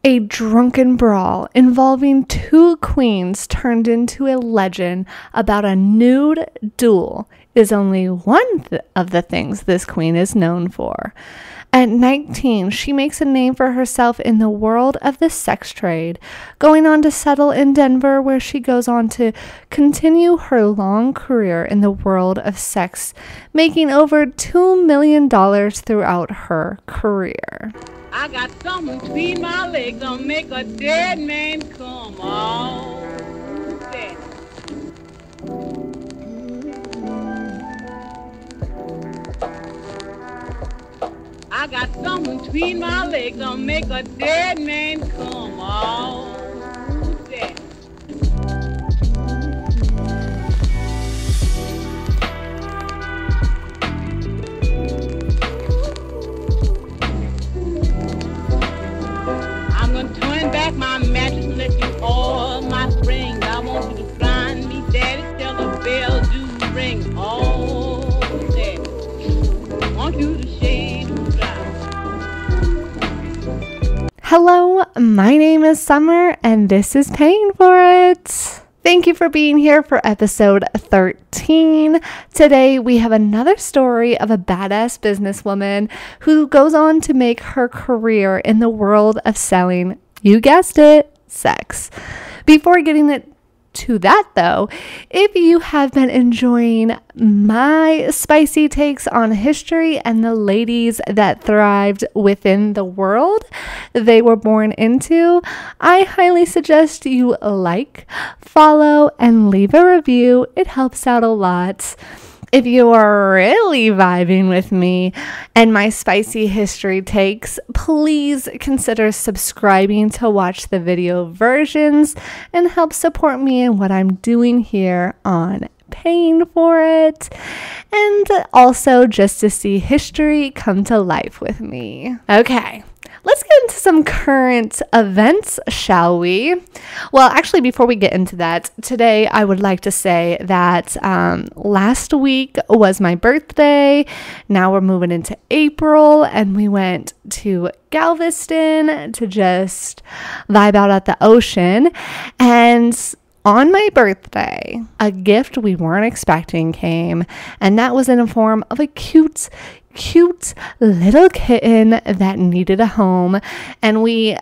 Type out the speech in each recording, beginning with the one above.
A drunken brawl involving two queens turned into a legend about a nude duel is only one of the things this queen is known for. At 19, she makes a name for herself in the world of the sex trade, going on to settle in Denver, where she goes on to continue her long career in the world of sex, making over $2 million throughout her career. I got something between my legs that'll make a dead man come on. I got something between my legs that'll make a dead man come on. Back my mattress and let you all my springs. I want you to find me, daddy, till the bells do ring. Oh, daddy, I want you to shade and dry. Hello, my name is Summer, and this is Paying For It. Thank you for being here for episode 13. Today, we have another story of a badass businesswoman who goes on to make her career in the world of selling, you guessed it, sex. Before getting to that though, if you have been enjoying my spicy takes on history and the ladies that thrived within the world they were born into, I highly suggest you like, follow, and leave a review. It helps out a lot. If you are really vibing with me and my spicy history takes, please consider subscribing to watch the video versions and help support me in what I'm doing here on Paying For It, and also just to see history come to life with me. Okay. Let's get into some current events, shall we? Well, actually, before we get into that, today I would like to say that last week was my birthday. Now we're moving into April, and we went to Galveston to just vibe out at the ocean. And on my birthday, a gift we weren't expecting came, and that was in the form of a cute little kitten that needed a home. And we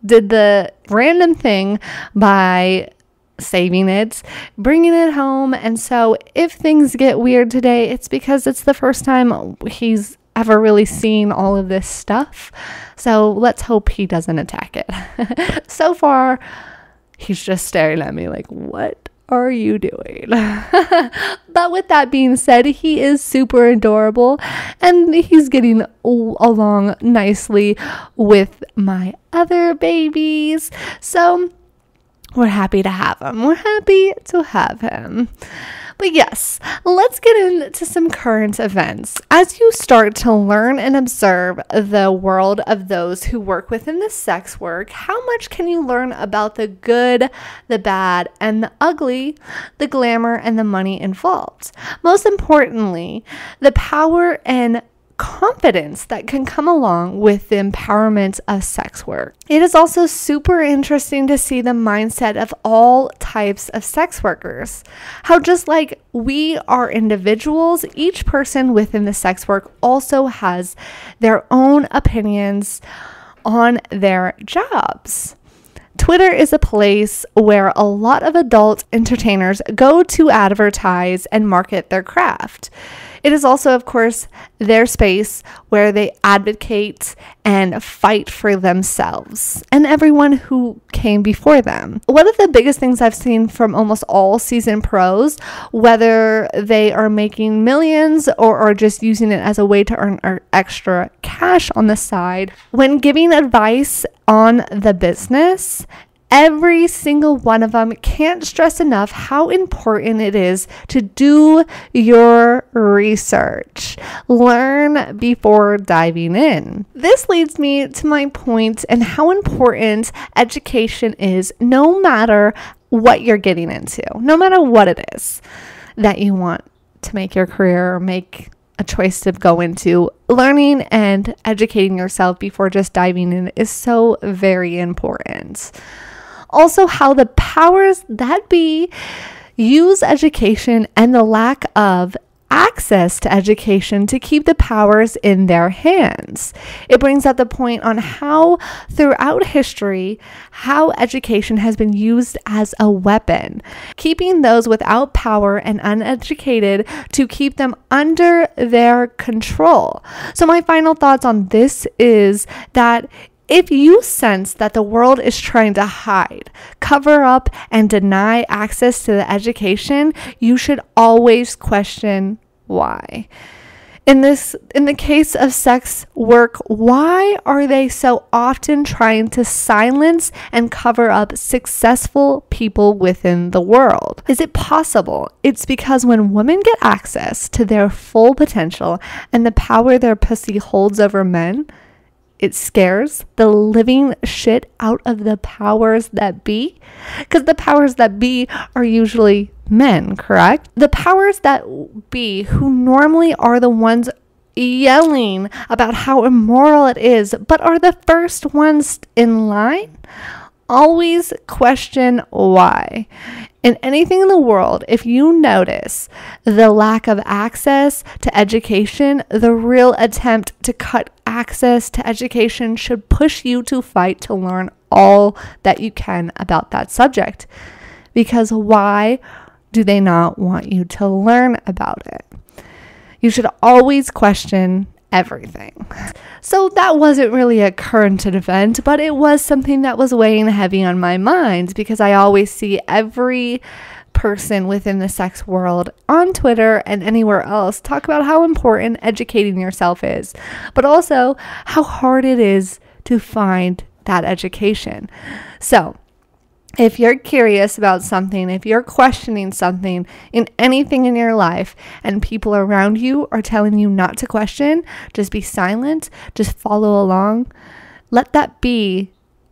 did the random thing by saving it, bringing it home. And so if things get weird today, it's because it's the first time he's ever really seen all of this stuff. So let's hope he doesn't attack it. So far, he's just staring at me like, what are you doing? But with that being said, he is super adorable, and he's getting along nicely with my other babies. So we're happy to have him. We're happy to have him. But yes, let's get into some current events. As you start to learn and observe the world of those who work within the sex work, how much can you learn about the good, the bad, and the ugly, the glamour, and the money involved? Most importantly, the power and confidence that can come along with the empowerment of sex work. It is also super interesting to see the mindset of all types of sex workers. How just like we are individuals, each person within the sex work also has their own opinions on their jobs. Twitter is a place where a lot of adult entertainers go to advertise and market their craft. It is also, of course, their space where they advocate and fight for themselves and everyone who came before them. One of the biggest things I've seen from almost all seasoned pros, whether they are making millions or are just using it as a way to earn extra cash on the side, when giving advice on the business, every single one of them can't stress enough how important it is to do your research. Learn before diving in. This leads me to my point and how important education is, no matter what you're getting into, no matter what it is that you want to make your career or make a choice to go into. Learning and educating yourself before just diving in is so very important. Also, how the powers that be use education and the lack of access to education to keep the powers in their hands. It brings up the point on how throughout history, how education has been used as a weapon, keeping those without power and uneducated to keep them under their control. So my final thoughts on this is that if you sense that the world is trying to hide, cover up, and deny access to the education, you should always question why. In the case of sex work, why are they so often trying to silence and cover up successful people within the world? Is it possible it's because when women get access to their full potential and the power their pussy holds over men, it scares the living shit out of the powers that be? Because the powers that be are usually men, correct? The powers that be, who normally are the ones yelling about how immoral it is, but are the first ones in line, always question why. In anything in the world, if you notice the lack of access to education, the real attempt to cut access to education should push you to fight to learn all that you can about that subject. Because why do they not want you to learn about it? You should always question everything. So that wasn't really a current event, but it was something that was weighing heavy on my mind because I always see every person within the sex world on Twitter and anywhere else talk about how important educating yourself is, but also how hard it is to find that education. So if you're curious about something, if you're questioning something in anything in your life and people around you are telling you not to question, just be silent, just follow along, let that be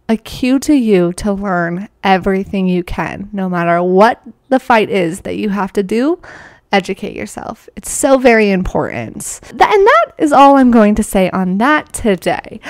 a cue to you to learn everything you can, no matter what the fight is that you have to do. Educate yourself. It's so very important. And that is all I'm going to say on that today.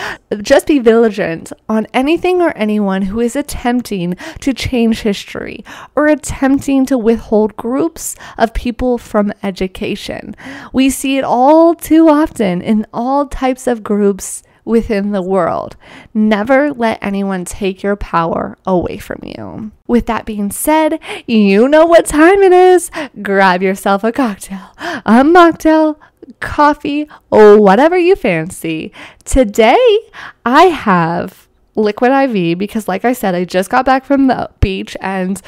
Just be vigilant on anything or anyone who is attempting to change history or attempting to withhold groups of people from education. We see it all too often in all types of groups within the world. Never let anyone take your power away from you. With that being said, you know what time it is. Grab yourself a cocktail, a mocktail, coffee, or whatever you fancy. Today, I have liquid IV because, like I said, I just got back from the beach and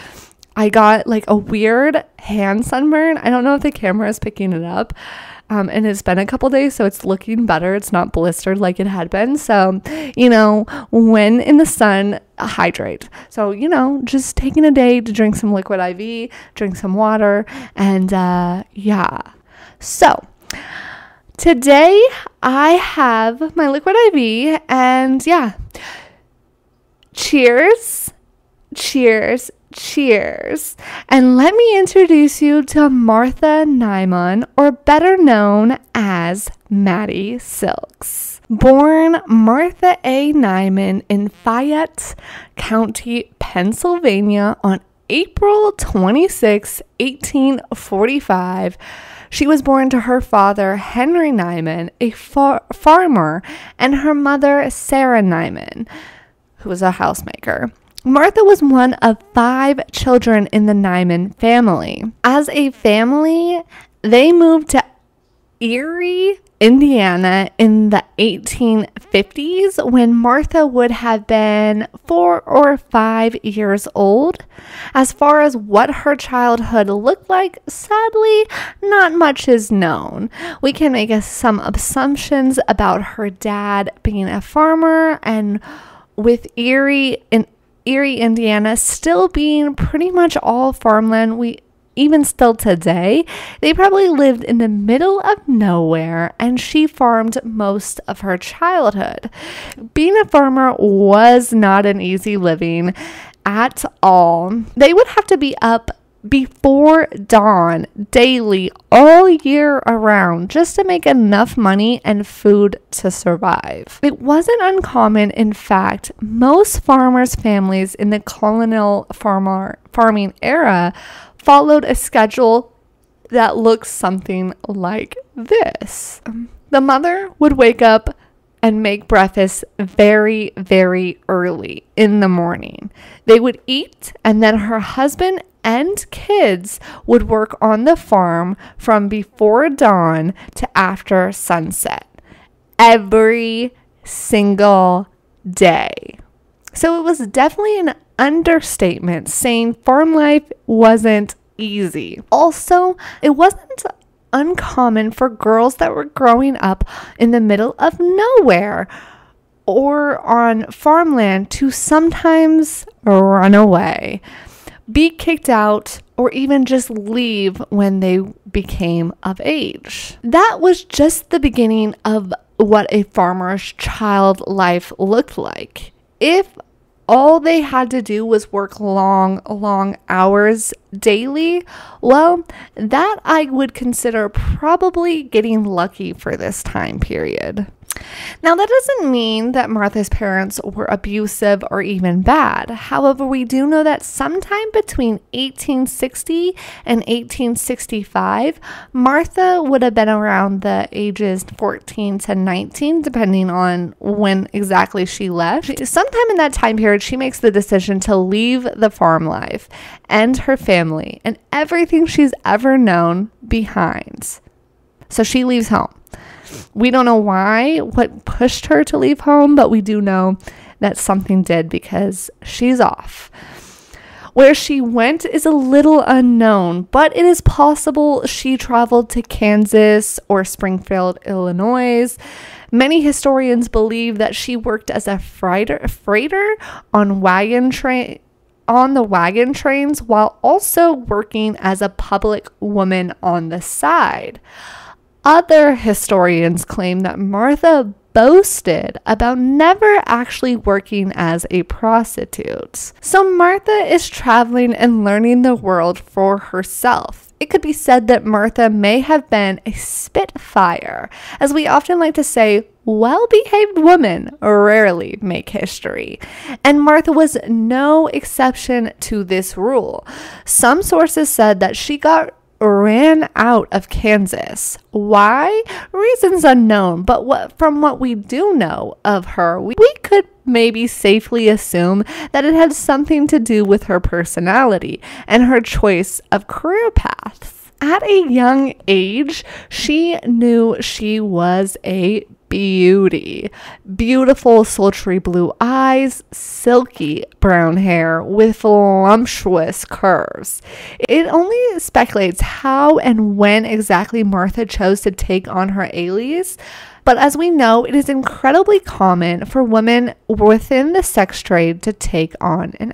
I got like a weird hand sunburn. I don't know if the camera is picking it up. And it's been a couple days, so it's looking better. It's not blistered like it had been. So, when in the sun, hydrate. So, just taking a day to drink some liquid IV, drink some water, and yeah. So, today I have my liquid IV, and yeah. Cheers. Cheers. Cheers. And let me introduce you to Martha Nyman, or better known as Mattie Silks. Born Martha A. Nyman in Fayette County, Pennsylvania on April 26, 1845. She was born to her father, Henry Nyman, a farmer, and her mother, Sarah Nyman, who was a housemaker. Martha was one of 5 children in the Nyman family. As a family, they moved to Erie, Indiana in the 1850s when Martha would have been 4 or 5 years old. As far as what her childhood looked like, sadly, not much is known. We can make some assumptions about her dad being a farmer, and with Erie, Indiana still being pretty much all farmland, even still today, they probably lived in the middle of nowhere, and she farmed most of her childhood. Being a farmer was not an easy living at all. They would have to be up before dawn daily all year around just to make enough money and food to survive. It wasn't uncommon. In fact, most farmers' families in the colonial farming era followed a schedule that looked something like this. The mother would wake up and make breakfast very, very early in the morning. They would eat, and then her husband and kids would work on the farm from before dawn to after sunset every single day. So it was definitely an understatement saying farm life wasn't easy. Also, it wasn't uncommon for girls that were growing up in the middle of nowhere or on farmland to sometimes run away, be kicked out, or even just leave when they became of age. That was just the beginning of what a farmer's child life looked like. If all they had to do was work long hours daily, well, that I would consider probably getting lucky for this time period. Now, that doesn't mean that Martha's parents were abusive or even bad. However, we do know that sometime between 1860 and 1865, Martha would have been around the ages 14 to 19, depending on when exactly she left. Sometime in that time period, she makes the decision to leave the farm life and her family and everything she's ever known behind. So she leaves home. We don't know what pushed her to leave home, but we do know that something did because she's off. Where she went is a little unknown, but it is possible she traveled to Kansas or Springfield, Illinois. Many historians believe that she worked as a freighter on the wagon trains while also working as a public woman on the side. Other historians claim that Martha boasted about never actually working as a prostitute. So Martha is traveling and learning the world for herself. It could be said that Martha may have been a spitfire. As we often like to say, well-behaved women rarely make history. And Martha was no exception to this rule. Some sources said that she ran out of Kansas. Why? Reasons unknown, but from what we do know of her, we could maybe safely assume that it had something to do with her personality and her choice of career paths. At a young age, she knew she was a beauty. Beautiful, sultry blue eyes, silky brown hair with voluptuous curves. It only speculates how and when exactly Martha chose to take on her alias, but as we know, it is incredibly common for women within the sex trade to take on an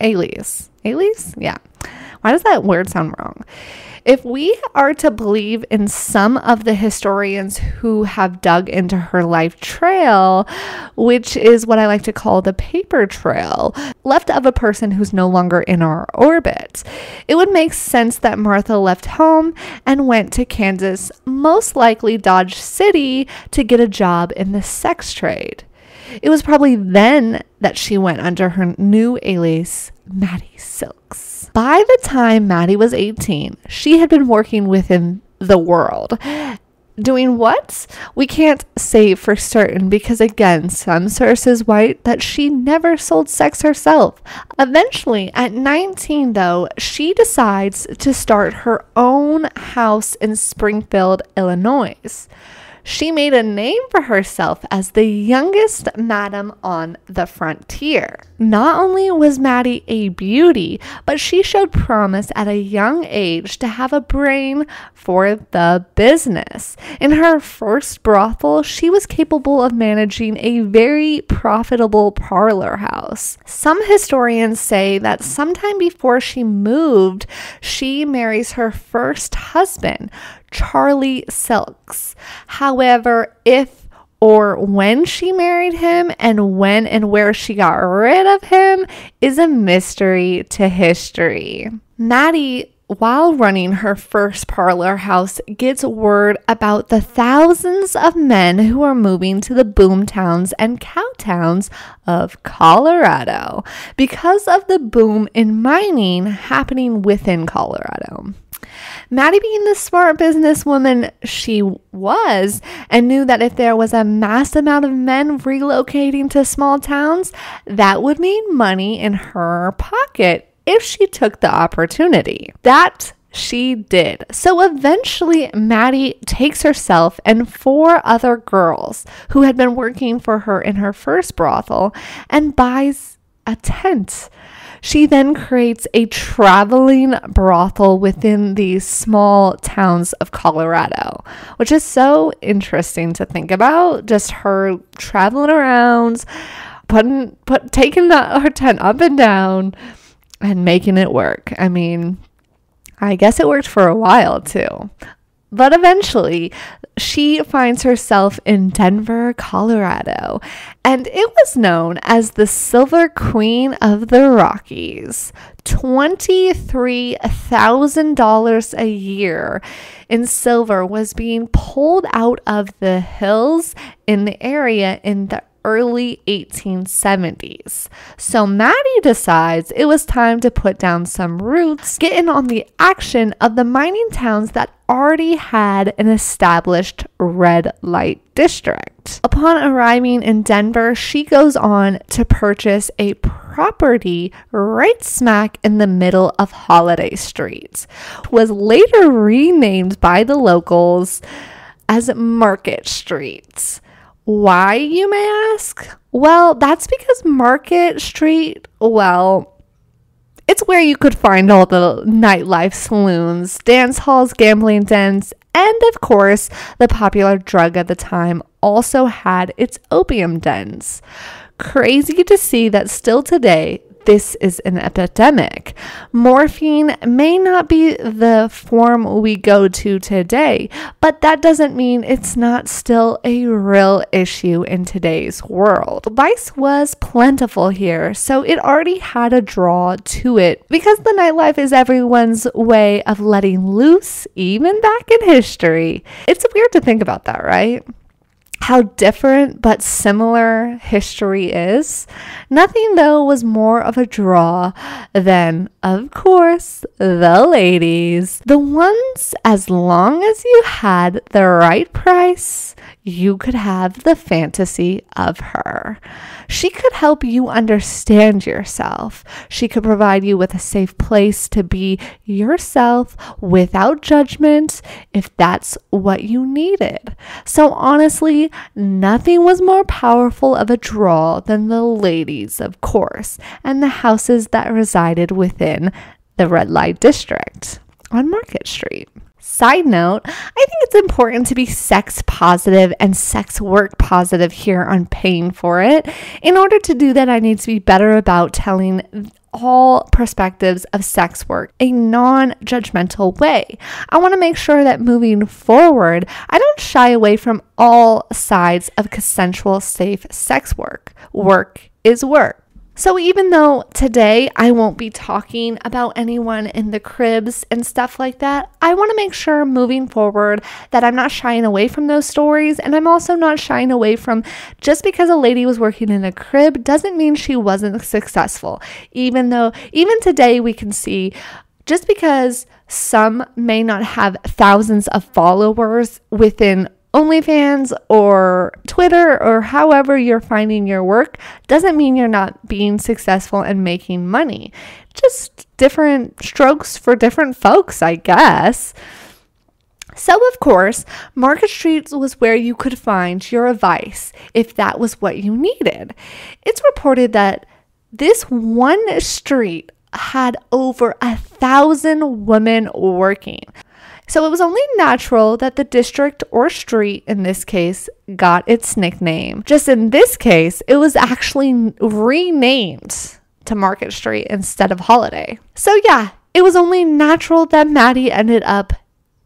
alias. Alias? Yeah. Why does that word sound wrong? If we are to believe in some of the historians who have dug into her life trail, which is what I like to call the paper trail, left of a person who's no longer in our orbit, it would make sense that Martha left home and went to Kansas, most likely Dodge City, to get a job in the sex trade. It was probably then that she went under her new alias, Mattie Silks. By the time Mattie was 18, she had been working within the world. Doing what? We can't say for certain because, again, some sources write that she never sold sex herself. Eventually, at 19, though, she decides to start her own house in Springfield, Illinois. She made a name for herself as the youngest madam on the frontier. Not only was Mattie a beauty, but she showed promise at a young age to have a brain for the business. In her first brothel, she was capable of managing a very profitable parlor house. Some historians say that sometime before she moved, she marries her first husband, Charlie Silks. However, if or when she married him and when and where she got rid of him is a mystery to history. Mattie, while running her first parlor house, gets word about the thousands of men who are moving to the boom towns and cow towns of Colorado because of the boom in mining happening within Colorado. Mattie, being the smart businesswoman she was, and knew that if there was a mass amount of men relocating to small towns, that would mean money in her pocket if she took the opportunity. That she did. So eventually, Mattie takes herself and 4 other girls who had been working for her in her first brothel and buys a tent. She then creates a traveling brothel within these small towns of Colorado, which is so interesting to think about. Just her traveling around, taking her tent up and down and making it work. I mean, I guess it worked for a while too. But eventually, she finds herself in Denver, Colorado, and it was known as the Silver Queen of the Rockies. $23,000 a year in silver was being pulled out of the hills in the area in the early 1870s. So Mattie decides it was time to put down some roots, get in on the action of the mining towns that already had an established red light district. Upon arriving in Denver, she goes on to purchase a property right smack in the middle of Holiday Street. It was later renamed by the locals as Market Street. Why, you may ask? Well, that's because Market Street, it's where you could find all the nightlife, saloons, dance halls, gambling dens, and of course, the popular drug at the time also had its opium dens. Crazy to see that still today, this is an epidemic. Morphine may not be the form we go to today, but that doesn't mean it's not still a real issue in today's world. Vice was plentiful here, so it already had a draw to it because the nightlife is everyone's way of letting loose, even back in history. It's weird to think about that, right? How different but similar history is. Nothing, though, was more of a draw than, of course, the ladies. The ones, as long as you had the right price, you could have the fantasy of her. She could help you understand yourself. She could provide you with a safe place to be yourself without judgment if that's what you needed. So honestly, nothing was more powerful of a draw than the ladies, of course, and the houses that resided within the red light district on Market Street. Side note, I think it's important to be sex positive and sex work positive here on Paying for It. In order to do that, I need to be better about telling all perspectives of sex work a non-judgmental way. I want to make sure that moving forward, I don't shy away from all sides of consensual, safe sex work. Work is work. So even though today I won't be talking about anyone in the cribs and stuff like that, I want to make sure moving forward that I'm not shying away from those stories, and I'm also not shying away from just because a lady was working in a crib doesn't mean she wasn't successful. Even today we can see just because some may not have thousands of followers within OnlyFans or Twitter or however you're finding your work doesn't mean you're not being successful and making money. Just different strokes for different folks, I guess. So, of course, Market Street was where you could find your advice if that was what you needed. It's reported that this one street had over 1,000 women working. So it was only natural that the district or street in this case got its nickname. Just in this case, it was actually renamed to Market Street instead of Holiday. So yeah, it was only natural that Mattie ended up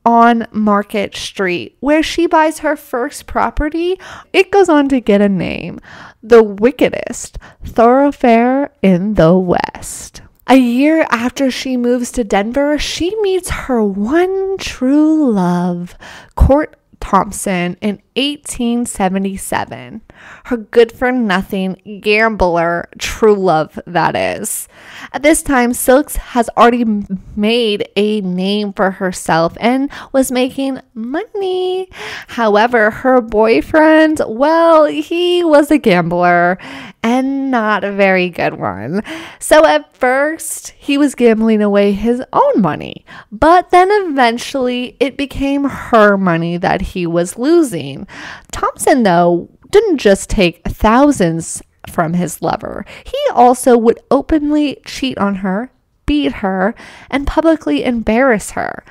on Market Street, where she buys her first property. It goes on to get a name: the wickedest thoroughfare in the West. A year after she moves to Denver, she meets her one true love, Court Thompson, in 1877. Her good-for-nothing gambler true love, that is. At this time, Silks has already made a name for herself and was making money. However, her boyfriend, well, he was a gambler and not a very good one. So at first, he was gambling away his own money, but then eventually it became her money that he was losing. Thompson, though, didn't just take thousands from his lover. He also would openly cheat on her, beat her, and publicly embarrass her.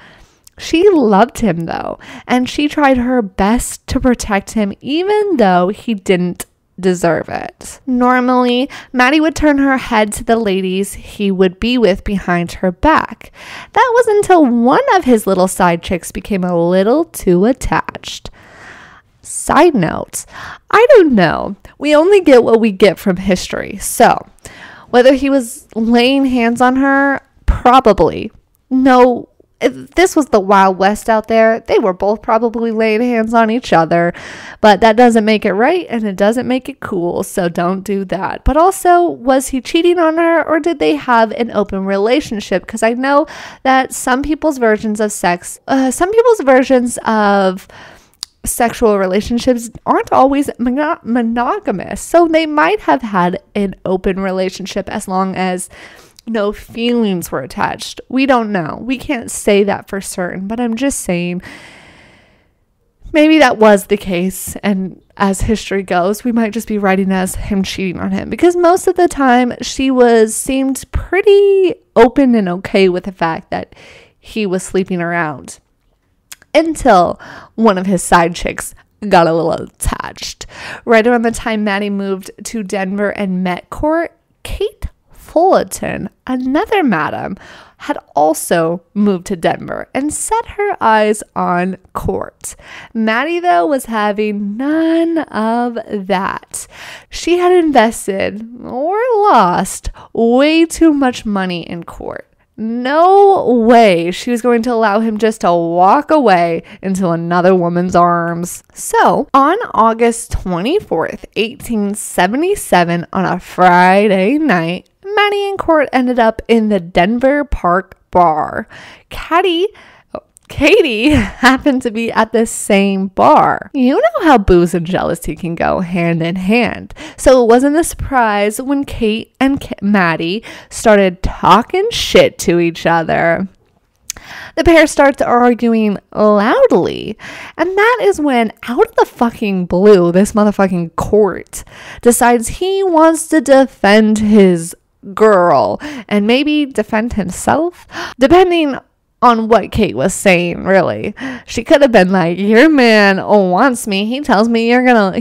She loved him, though, and she tried her best to protect him, even though he didn't deserve it. Normally, Mattie would turn her head to the ladies he would be with behind her back. That was until one of his little side chicks became a little too attached. Side note, I don't know. We only get what we get from history. So, whether he was laying hands on her, probably. No, if this was the Wild West out there, they were both probably laying hands on each other, but that doesn't make it right and it doesn't make it cool, so don't do that. But also, was he cheating on her, or did they have an open relationship? Because I know that some people's versions of sexual relationships aren't always monogamous, so they might have had an open relationship as long as no feelings were attached. We don't know. We can't say that for certain, but I'm just saying maybe that was the case, and as history goes, we might just be writing as him cheating on him, because most of the time she seemed pretty open and okay with the fact that he was sleeping around, until one of his side chicks got a little attached. Right around the time Mattie moved to Denver and met Court, Kate Fullerton, another madam, had also moved to Denver and set her eyes on Court. Mattie, though, was having none of that. She had invested or lost way too much money in Court. No way she was going to allow him just to walk away into another woman's arms. So, on August 24th, 1877, on a Friday night, Mattie and Court ended up in the Denver Park Bar. Katie happened to be at the same bar. You know how booze and jealousy can go hand in hand. So it wasn't a surprise when Kate and Mattie started talking shit to each other. The pair starts arguing loudly, and that is when, out of the fucking blue, this motherfucking Court decides he wants to defend his girl and maybe defend himself, depending on what Kate was saying. Really, she could have been like, your man wants me, he tells me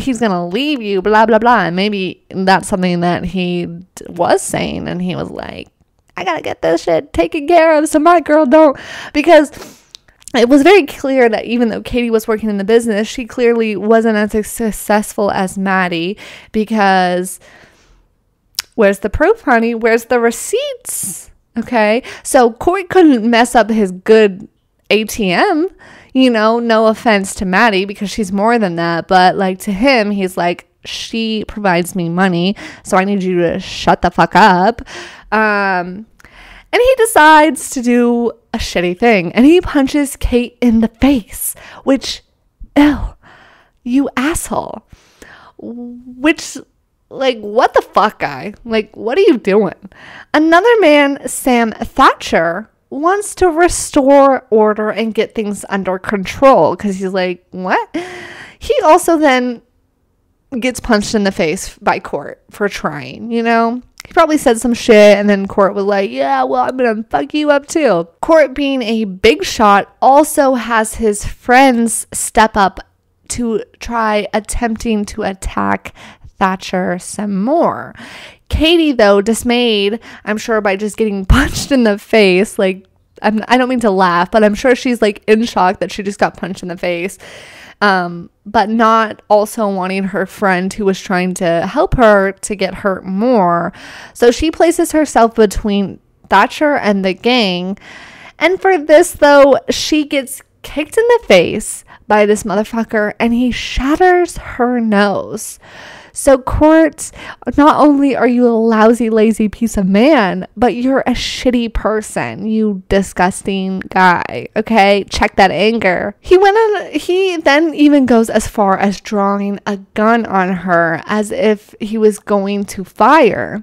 he's gonna leave you, blah blah blah, and maybe that's something that he was saying, and he was like, I gotta get this shit taken care of so my girl don't, because it was very clear that even though Katie was working in the business, she clearly wasn't as successful as Mattie, because where's the proof, honey? Where's the receipts? Okay, so Court couldn't mess up his good ATM, no offense to Mattie, because she's more than that, but like to him, he's like, she provides me money, so I need you to shut the fuck up. And he decides to do a shitty thing, and he punches Kate in the face, which, ew, you asshole. Which, like, what the fuck, guy? Like, what are you doing? Another man, Sam Thatcher, wants to restore order and get things under control, because he's like, what? He also then gets punched in the face by Court for trying, He probably said some shit, and then Court was like, yeah, well, I'm gonna fuck you up too. Court, being a big shot, also has his friends step up to try attempting to attack Thatcher some more. Katie, though, dismayed, I'm sure, by just getting punched in the face, like, I don't mean to laugh, but I'm sure she's like in shock that she just got punched in the face. But not also wanting her friend who was trying to help her to get hurt more. So she places herself between Thatcher and the gang. And for this, though, she gets kicked in the face by this motherfucker and he shatters her nose. So Court, not only are you a lousy, lazy piece of man, but you're a shitty person, you disgusting guy. Okay, check that anger. He then even goes as far as drawing a gun on her as if he was going to fire.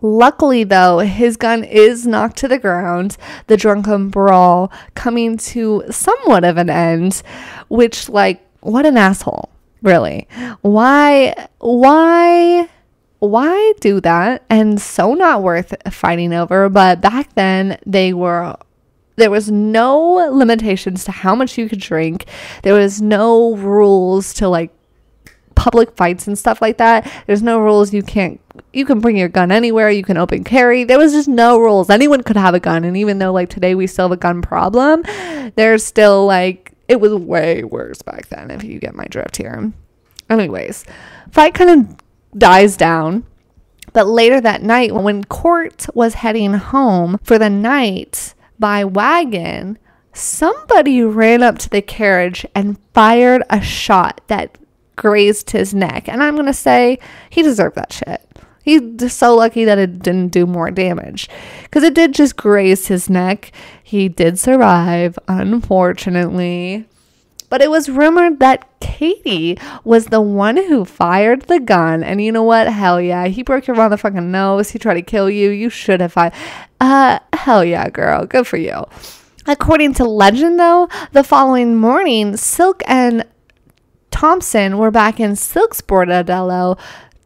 Luckily, though, his gun is knocked to the ground, the drunken brawl coming to somewhat of an end, which, like, what an asshole. Really, why do that? And so not worth fighting over. But back then there was no limitations to how much you could drink. There was no rules to like public fights and stuff like that. There's no rules. You can bring your gun anywhere. You can open carry. There was just no rules. Anyone could have a gun. And even though like today we still have a gun problem, there's still like, it was way worse back then, if you get my drift here. Anyways, fight kind of dies down. But later that night, when Court was heading home for the night by wagon, somebody ran up to the carriage and fired a shot that grazed his neck. And I'm going to say he deserved that shit. He's just so lucky that it didn't do more damage, because it did just graze his neck. He did survive, unfortunately. But it was rumored that Katie was the one who fired the gun. And you know what? Hell yeah. He broke your motherfucking nose. He tried to kill you. You should have fired. Hell yeah, girl. Good for you. According to legend, though, the following morning, Silk and Thompson were back in Silk's bordello,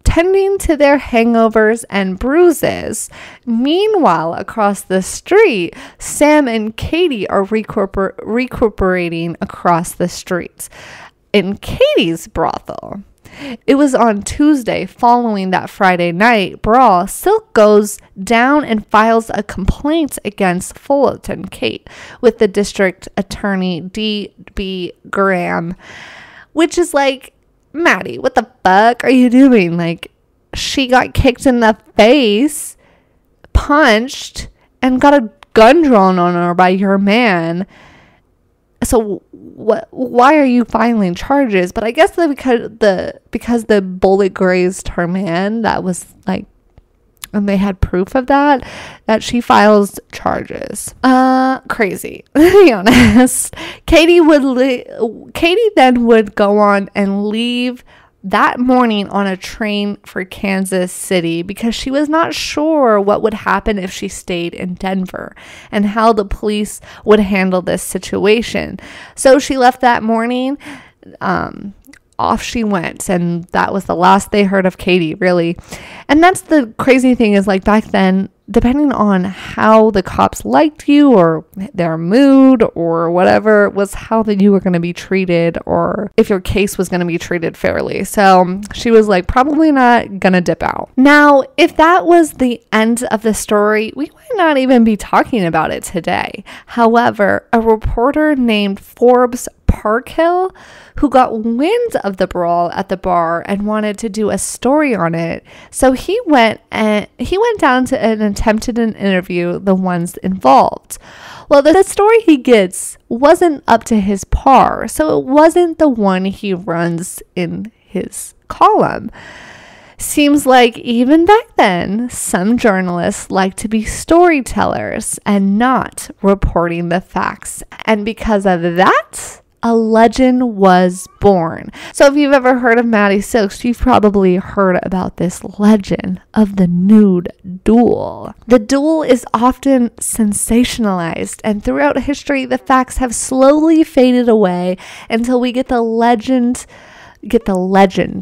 tending to their hangovers and bruises. Meanwhile, across the street, Sam and Katie are recuperating across the streets in Katie's brothel. It was on Tuesday following that Friday night brawl. Silk goes down and files a complaint against Fullerton Kate with the district attorney D.B. Graham, which is like, Mattie, what the fuck are you doing? Like, she got kicked in the face, punched, and got a gun drawn on her by your man. So why are you filing charges? But I guess that because the bullet grazed her man, that was like, and they had proof of that she files charges. Crazy, to be honest. Katie then would go on and leave that morning on a train for Kansas City because she was not sure what would happen if she stayed in Denver and how the police would handle this situation. So she left that morning. Off she went, and that was the last they heard of Katie, really. And that's the crazy thing, is like back then, depending on how the cops liked you or their mood or whatever, was how that you were going to be treated, or if your case was going to be treated fairly. So she was like probably not going to dip out. Now, if that was the end of the story, we might not even be talking about it today. However, a reporter named Forbes Parkhill, who got wind of the brawl at the bar and wanted to do a story on it. So he went down to and attempted an interview the ones involved. Well, the story he gets wasn't up to his par, so it wasn't the one he runs in his column. Seems like even back then, some journalists like to be storytellers and not reporting the facts. And because of that, a legend was born. So if you've ever heard of Mattie Silks, you've probably heard about this legend of the nude duel. The duel is often sensationalized, and throughout history, the facts have slowly faded away until we get the legend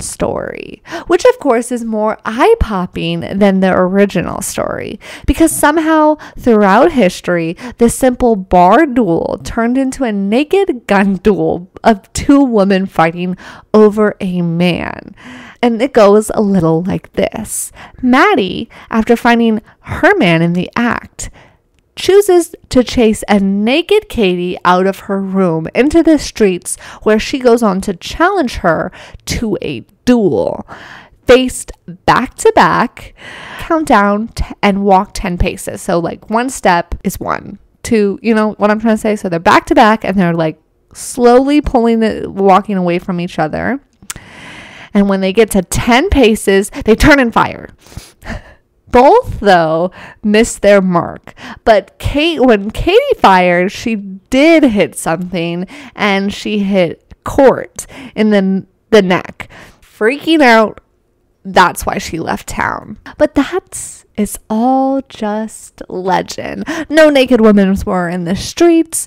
story, which of course is more eye-popping than the original story, because somehow throughout history the simple bar duel turned into a naked gun duel of two women fighting over a man. And it goes a little like this. Mattie, after finding her man in the act, chooses to chase a naked Katie out of her room into the streets, where she goes on to challenge her to a duel. Faced back to back, count down and walk 10 paces. So like one step is 1, 2, you know what I'm trying to say? So they're back to back and they're like slowly walking away from each other. And when they get to 10 paces, they turn and fire. Both, though, missed their mark. But when Katie fired, she did hit something, and she hit Court in the neck. Freaking out, that's why she left town. But it's all just legend. No naked women were in the streets.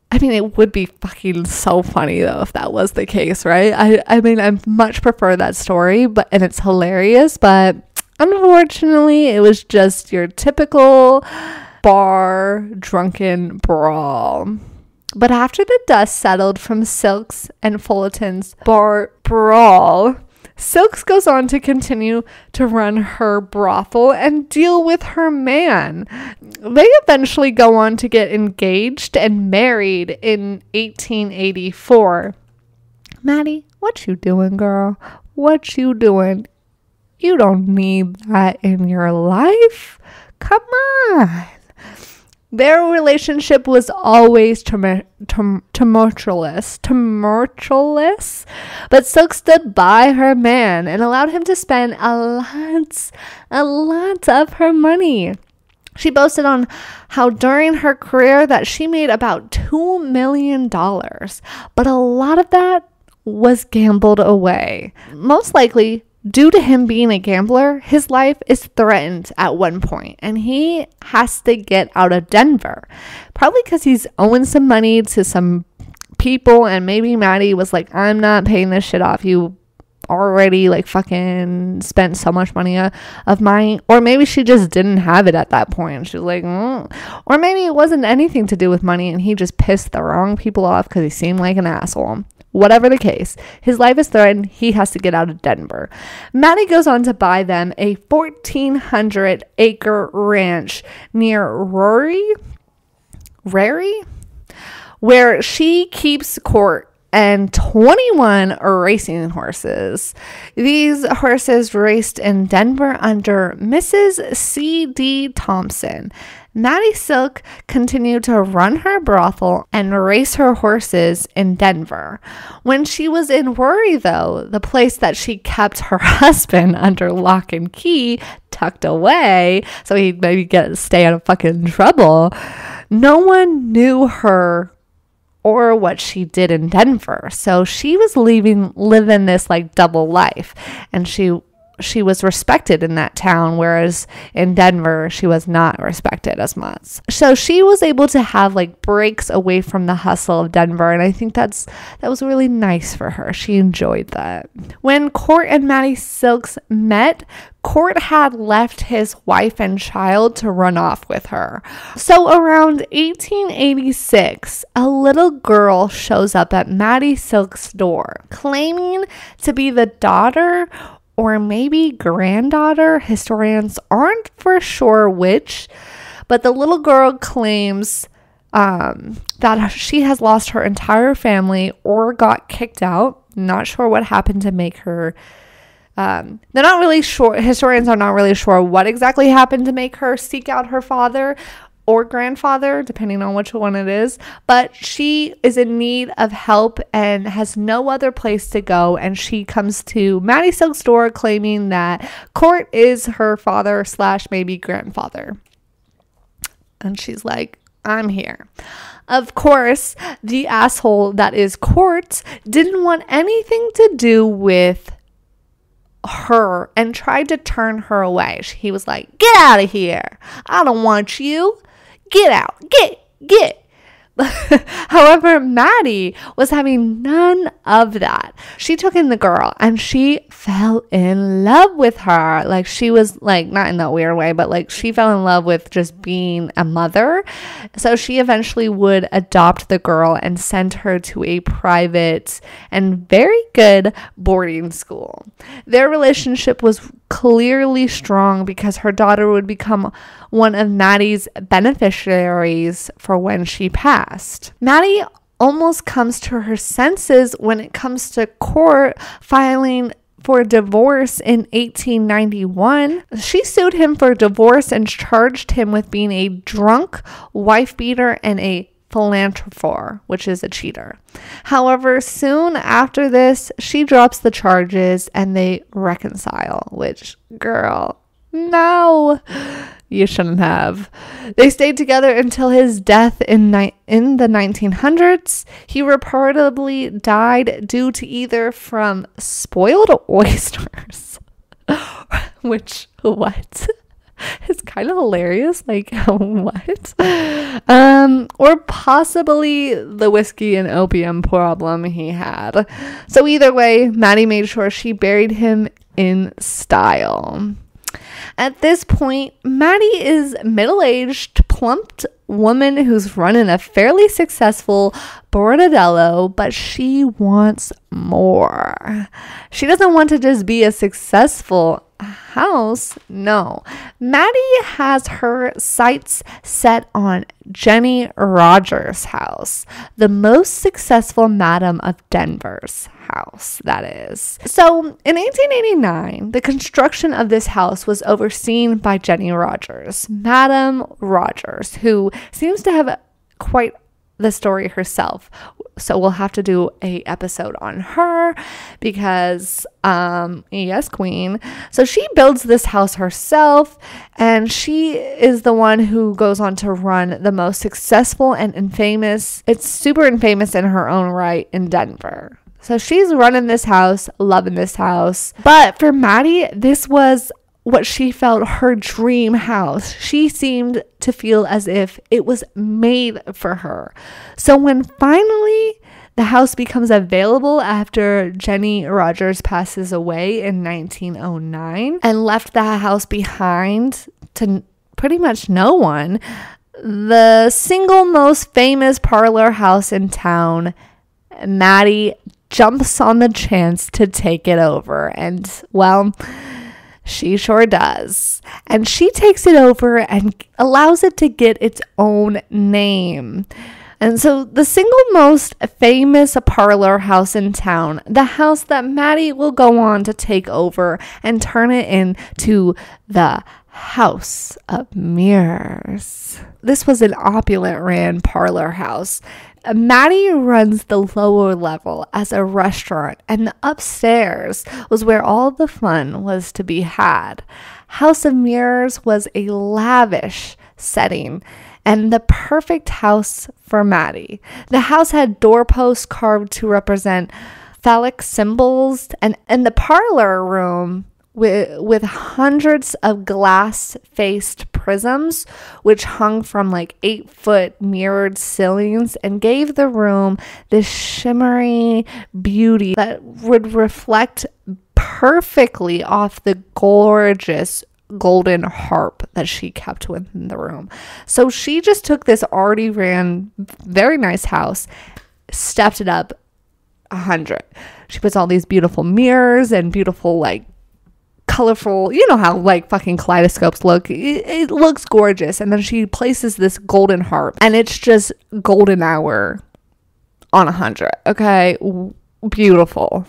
I mean, it would be fucking so funny, though, if that was the case, right? I mean, I much prefer that story, and it's hilarious, but unfortunately, it was just your typical bar drunken brawl. But after the dust settled from Silk's and Fullerton's bar brawl, Silks goes on to continue to run her brothel and deal with her man. They eventually go on to get engaged and married in 1884. Mattie, what you doing, girl? What you doing? You don't need that in your life. Come on. Their relationship was always tumultuous, but Silk stood by her man and allowed him to spend a lot of her money. She boasted on how during her career that she made about $2 million, but a lot of that was gambled away. Most likely, due to him being a gambler, his life is threatened at one point, and he has to get out of Denver. Probably because he's owing some money to some people, and maybe Mattie was like, I'm not paying this shit off. You already like fucking spent so much money of mine. Or maybe she just didn't have it at that point. She was like, Or maybe it wasn't anything to do with money, and he just pissed the wrong people off because he seemed like an asshole. Whatever the case, his life is threatened. He has to get out of Denver. Mattie goes on to buy them a 1,400-acre ranch near Rary, where she keeps Court and 21 racing horses. These horses raced in Denver under Mrs. C.D. Thompson. Mattie Silk continued to run her brothel and race her horses in Denver. When she was in Worry, though, the place that she kept her husband under lock and key, tucked away, so he'd maybe stay out of fucking trouble, no one knew her or what she did in Denver. So she was living this like double life, and she was respected in that town, whereas in Denver she was not respected as much. So she was able to have like breaks away from the hustle of Denver, and I think that was really nice for her. She enjoyed that. When Court and Mattie Silks met, Court had left his wife and child to run off with her. So around 1886, a little girl shows up at Mattie Silk's door, claiming to be the daughter or maybe granddaughter. Historians aren't for sure which, but the little girl claims that she has lost her entire family or got kicked out. Not sure what happened to make her. They're not really sure. Historians are not really sure what exactly happened to make her seek out her father or grandfather, depending on which one it is, but she is in need of help and has no other place to go, and she comes to Mattie Silk's door claiming that Court is her father / maybe grandfather, and she's like, I'm here. Of course, the asshole that is Court didn't want anything to do with her and tried to turn her away. He was like, get out of here. I don't want you. Get out. Get. However, Mattie was having none of that. She took in the girl and she fell in love with her. Like, she was like, not in that weird way, but like she fell in love with just being a mother. So she eventually would adopt the girl and send her to a private and very good boarding school. Their relationship was clearly strong because her daughter would become one of Mattie's beneficiaries for when she passed. Mattie almost comes to her senses when it comes to court filing for divorce in 1891. She sued him for divorce and charged him with being a drunk, wife beater, and a philanthropist, which is a cheater. However, soon after this, she drops the charges and they reconcile, which, girl, no, you shouldn't have. They stayed together until his death in the 1900s. He reportedly died due to either from spoiled oysters, which, what? It's kind of hilarious. Like, what? Or possibly the whiskey and opium problem he had. So either way, Mattie made sure she buried him in style. At this point, Mattie is middle-aged, plumped woman who's running a fairly successful bordello, but she wants more. She doesn't want to just be a successful house. No. Mattie has her sights set on Jenny Rogers' house, the most successful madam of Denver's house, that is. So in 1889, the construction of this house was overseen by Jenny Rogers, Madam Rogers, who seems to have quite the story herself. So we'll have to do a episode on her because, yes, queen. So she builds this house herself, and she is the one who goes on to run the most successful and infamous. It's super infamous in her own right in Denver. So she's running this house, loving this house. But for Mattie, this was what she felt her dream house. She seemed to feel as if it was made for her. So when finally the house becomes available after Jenny Rogers passes away in 1909 and left that house behind to pretty much no one, the single most famous parlor house in town, Mattie jumps on the chance to take it over. And, well, she sure does. And she takes it over and allows it to get its own name. And so the single most famous parlor house in town, the house that Mattie will go on to take over and turn it into the House of Mirrors. This was an opulent ran parlor house. Mattie runs the lower level as a restaurant, and the upstairs was where all the fun was to be had. House of Mirrors was a lavish setting and the perfect house for Mattie. The house had doorposts carved to represent phallic symbols, and in the parlor room with hundreds of glass-faced prisms, which hung from like 8-foot mirrored ceilings and gave the room this shimmery beauty that would reflect perfectly off the gorgeous golden harp that she kept within the room. So she just took this already ran, very nice house, stepped it up 100. She puts all these beautiful mirrors and beautiful, like, colorful, you know how like fucking kaleidoscopes look. It looks gorgeous. And then she places this golden harp, and it's just golden hour on 100. Okay, beautiful.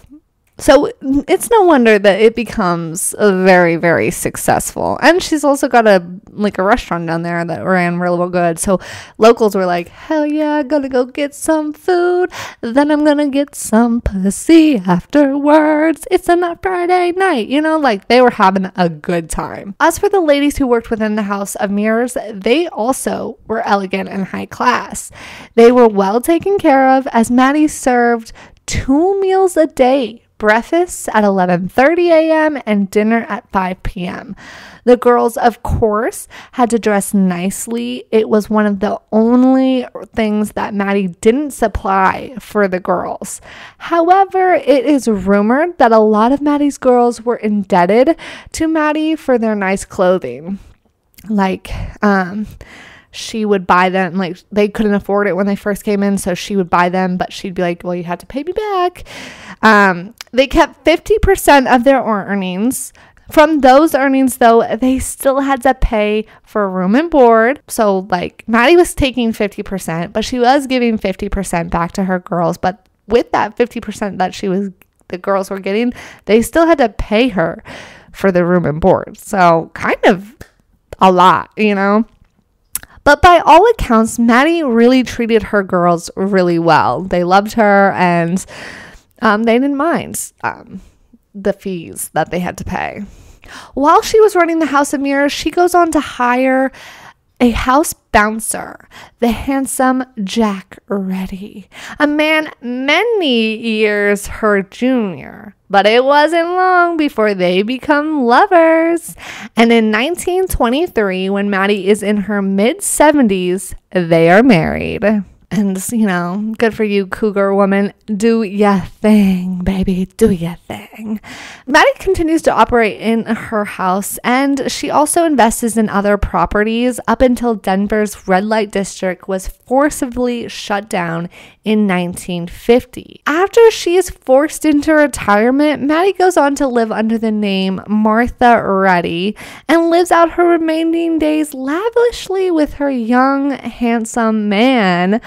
So it's no wonder that it becomes very, very successful. And she's also got a restaurant down there that ran real good. So locals were like, hell yeah, gonna go get some food. Then I'm gonna get some pussy afterwards. It's a Friday night. You know, like they were having a good time. As for the ladies who worked within the House of Mirrors, they also were elegant and high class. They were well taken care of as Mattie served 2 meals a day. Breakfast at 11:30 a.m. and dinner at 5 p.m. The girls, of course, had to dress nicely. It was one of the only things that Mattie didn't supply for the girls. However, it is rumored that a lot of Mattie's girls were indebted to Mattie for their nice clothing. Like, she would buy them, like they couldn't afford it when they first came in, so she would buy them, but she'd be like, well, you had to pay me back. They kept 50% of their earnings From those earnings, though, they still had to pay for room and board. So, like, Mattie was taking 50%, but she was giving 50% back to her girls. But with that 50% that the girls were getting, they still had to pay her for the room and board. So, kind of a lot, you know? But by all accounts, Mattie really treated her girls really well. They loved her, and they didn't mind the fees that they had to pay. While she was running the House of Mirrors, she goes on to hire a house bouncer, the handsome Jack Reddy, a man many years her junior. But it wasn't long before they become lovers. And in 1923, when Mattie is in her mid-70s, they are married. And, you know, good for you, cougar woman. Do ya thing, baby. Do ya thing. Mattie continues to operate in her house, and she also invests in other properties up until Denver's red light district was forcibly shut down in 1950. After she is forced into retirement, Mattie goes on to live under the name Martha Reddy and lives out her remaining days lavishly with her young, handsome man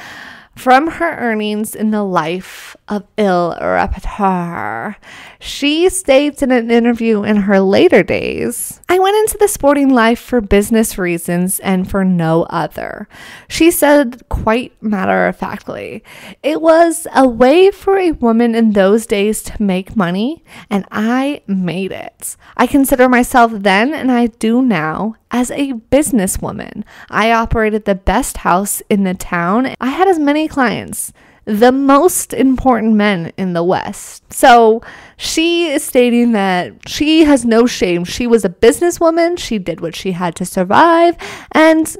from her earnings in the life of Il Repertoire. She states in an interview in her later days, "I went into the sporting life for business reasons and for no other." She said quite matter-of-factly, "It was a way for a woman in those days to make money, and I made it. I consider myself then, and I do now, as a businesswoman. I operated the best house in the town. I had as many clients, the most important men in the West." So she is stating that she has no shame. She was a businesswoman. She did what she had to survive, and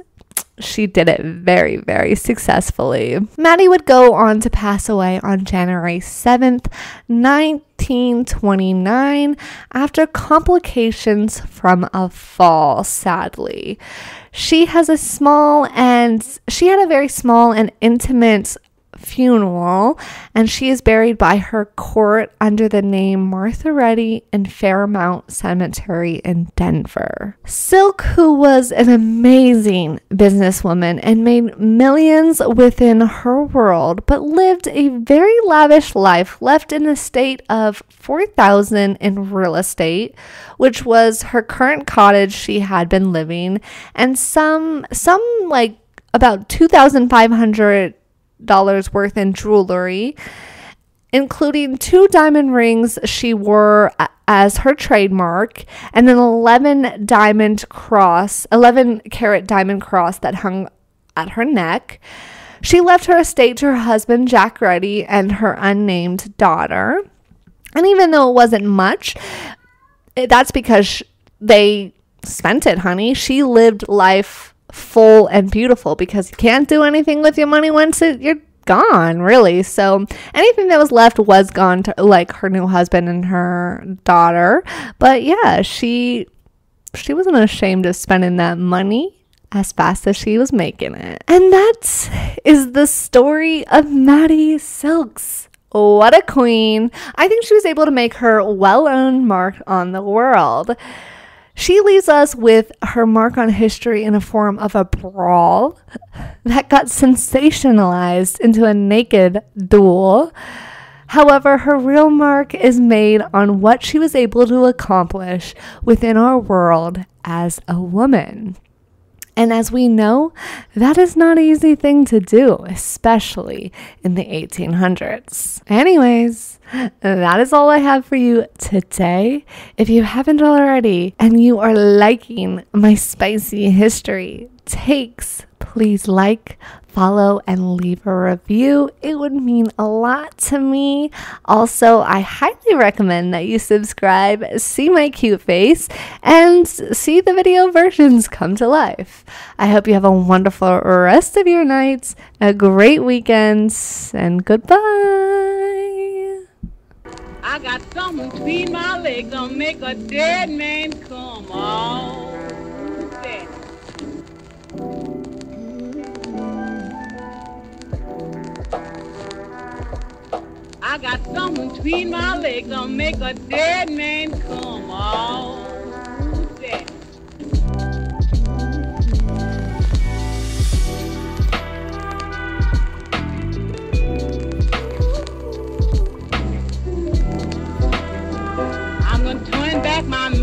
she did it very, very successfully. Mattie would go on to pass away on January 7th, 1929, after complications from a fall, sadly. She had a very small and intimate funeral, and she is buried by her court under the name Martha Reddy in Fairmount Cemetery in Denver. Silk, who was an amazing businesswoman and made millions within her world, but lived a very lavish life, left an estate of $4,000 in real estate, which was her current cottage she had been living, and some like about $2,500 worth in jewelry, including 2 diamond rings she wore as her trademark, and an 11 carat diamond cross that hung at her neck. She left her estate to her husband, Jack Reddy, and her unnamed daughter. And even though it wasn't much, that's because they spent it, honey. She lived life full and beautiful, because you can't do anything with your money once you're gone, really. So anything that was left was gone to, like, her new husband and her daughter. But yeah, she wasn't ashamed of spending that money as fast as she was making it. And that is the story of Mattie Silks. What a queen. I think she was able to make her well-earned mark on the world. She leaves us with her mark on history in the form of a brawl that got sensationalized into a naked duel. However, her real mark is made on what she was able to accomplish within our world as a woman. And as we know, that is not an easy thing to do, especially in the 1800s. Anyways, that is all I have for you today. If you haven't already and you are liking my spicy history takes, please like, follow, and leave a review. It would mean a lot to me. Also, I highly recommend that you subscribe, see my cute face, and see the video versions come to life. I hope you have a wonderful rest of your night, a great weekend, and goodbye. I got something between my legs that'll make a dead man come. Oh, that. I got something between my legs that'll make a dead man come. Oh. win back my